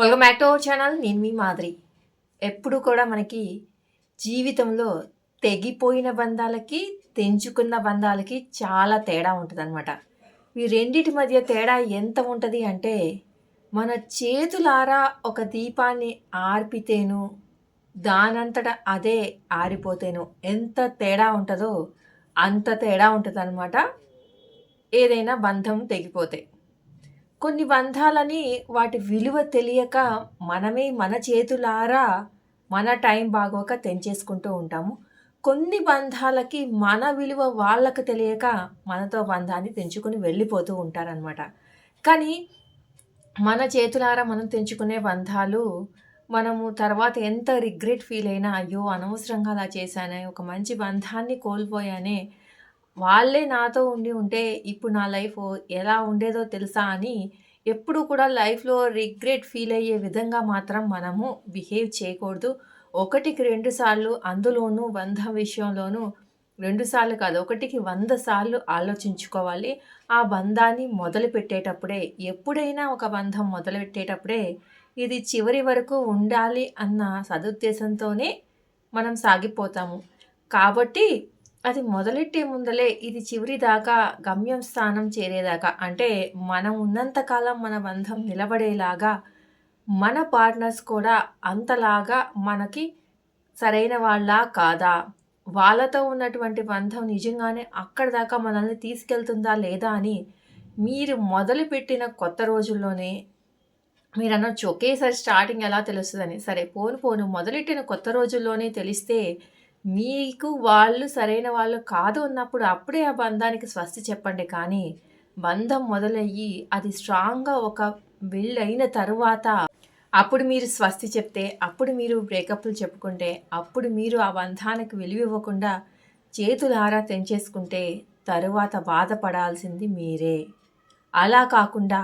Welcome back to our channel. నేను మీ మాదిరి. ఎప్పుడు కూడా మనకి జీవితంలో తెగిపోయిన బంధాలకి, తెంచుకున్న బంధాలకి చాలా తేడా ఉంటుందన్నమాట. ఈ రెండిటి మధ్య తేడా ఎంత ఉంటుంది అంటే, మన చేతులారా ఒక దీపాన్ని ఆర్పితేను, దానంతట అదే ఆరిపోతేను ఎంత తేడా ఉంటుందో అంత తేడా ఉంటుందన్నమాట ఏదైనా బంధం తెగిపోతే. కొన్ని బంధాలని వాటి విలువ తెలియక మనమే మన చేతులారా మన టైం బాగోక తెంచేసుకుంటూ ఉంటాము. కొన్ని బంధాలకి మన విలువ వాళ్ళకి తెలియక మనతో బంధాన్ని తెంచుకొని వెళ్ళిపోతూ ఉంటారనమాట. కానీ మన చేతులారా మనం తెంచుకునే బంధాలు మనము తర్వాత ఎంత రిగ్రెట్ ఫీల్ అయినా, అయ్యో అనవసరంగా అలా చేశానే, ఒక మంచి బంధాన్ని కోల్పోయానే, వాళ్ళే నాతో ఉండి ఉంటే ఇప్పుడు నా లైఫ్ ఎలా ఉండేదో తెలుసా అని ఎప్పుడు కూడా లైఫ్‌లో రిగ్రెట్ ఫీల్ అయ్యే విధంగా మాత్రం మనము బిహేవ్ చేయకూడదు. ఒకటికి 2 సార్లు, అందులోనూ బంధం విషయంలోనూ 2 సార్లు కాదు, ఒకటికి 100 సార్లు ఆలోచించుకోవాలి. ఆ బంధాన్ని మొదలుపెట్టేటప్పుడే, ఎప్పుడైనా ఒక బంధం మొదలుపెట్టేటప్పుడే ఇది చివరి వరకు ఉండాలి అన్న సదుద్దేశంతోనే మనం సాగిపోతాము. కాబట్టి అది మొదలెట్టే ముందలే ఇది చివరి దాకా గమ్యం స్థానం చేరేదాకా, అంటే మనం ఉన్నంత కాలం మన బంధం నిలబడేలాగా మన పార్ట్నర్స్ కూడా అంతలాగా మనకి సరైన వాళ్ళా కాదా? వాళ్ళతో ఉన్నటువంటి బంధం నిజంగానే అక్కడి దాకా మనల్ని తీసుకెళ్తుందా లేదా అని మీరు మొదలుపెట్టిన కొత్త రోజుల్లోనే మీరనొచ్చు, ఒకేసారి స్టార్టింగ్ ఎలా తెలుస్తదని. సరే పోను పోను మొదలెట్టిన కొత్త రోజుల్లోనే తెలిస్తే మీకు వాళ్ళు సరైన వాళ్ళు కాదు అన్నప్పుడు అప్పుడే ఆ బంధానికి స్వస్తి చెప్పండి. కానీ బంధం మొదలయ్యి అది స్ట్రాంగ్‌గా ఒక బిల్డ్ అయిన తరువాత అప్పుడు మీరు స్వస్తి చెప్తే, అప్పుడు మీరు బ్రేకప్‌లు చెప్పుకుంటే, అప్పుడు మీరు ఆ బంధానికి విలువివ్వకుండా చేతులారా తెంచేసుకుంటే తరువాత బాధపడాల్సింది మీరే. అలా కాకుండా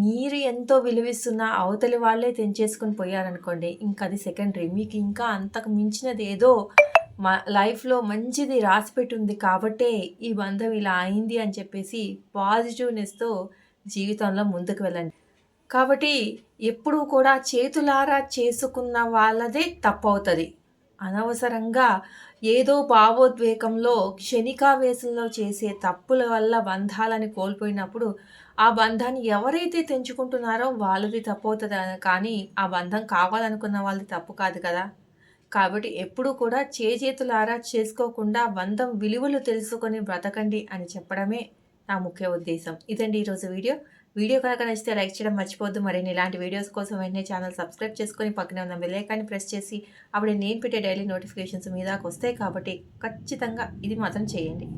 మీరు ఎంతో విలువిస్తున్న అవతలి వాళ్ళే తెంచేసుకొని పోయారనుకోండి, ఇంకది సెకండరీ. మీకు ఇంకా అంతకు మించినదేదో లైఫ్‌లో మంచిది రాసిపెట్టుంది కాబట్టే ఈ బంధం ఇలా అయింది అని చెప్పేసి పాజిటివ్‌నెస్‌తో జీవితంలో ముందుకు వెళ్ళండి. కాబట్టి ఎప్పుడూ కూడా చేతులారా చేసుకున్న వాళ్ళదే తప్పవుతది. అనవసరంగా ఏదో భావోద్వేగంలో, క్షణికావేశంలో చేసే తప్పుల వల్ల బంధాలని కోల్పోయినప్పుడు, ఆ బంధాన్ని ఎవరైతే తెంచుకుంటున్నారో వాళ్ళది తప్పవుతది కానీ, ఆ బంధం కావాలనుకున్న వాళ్ళది తప్పు కాదు కదా! కాబట్టి ఎప్పుడూ కూడా చేజేతులారా చేసుకోకుండా బంధం విలువలు తెలుసుకొని బ్రతకండి అని చెప్పడమే నా ముఖ్య ఉద్దేశం. ఇదండి ఈరోజు వీడియో. వీడియో కనుక నచ్చితే లైక్ చేయడం మర్చిపోవద్దు. మరిన్ని ఇలాంటి వీడియోస్ కోసం వెంటనే ఛానల్ సబ్స్క్రైబ్ చేసుకొని పక్కనే ఉన్న బెల్ ఐకాన్ని ప్రెస్ చేసి అప్పుడు నేను పెట్టే డైలీ నోటిఫికేషన్స్ మీ దాకా వస్తాయి కాబట్టి ఖచ్చితంగా ఇది మాత్రం చేయండి.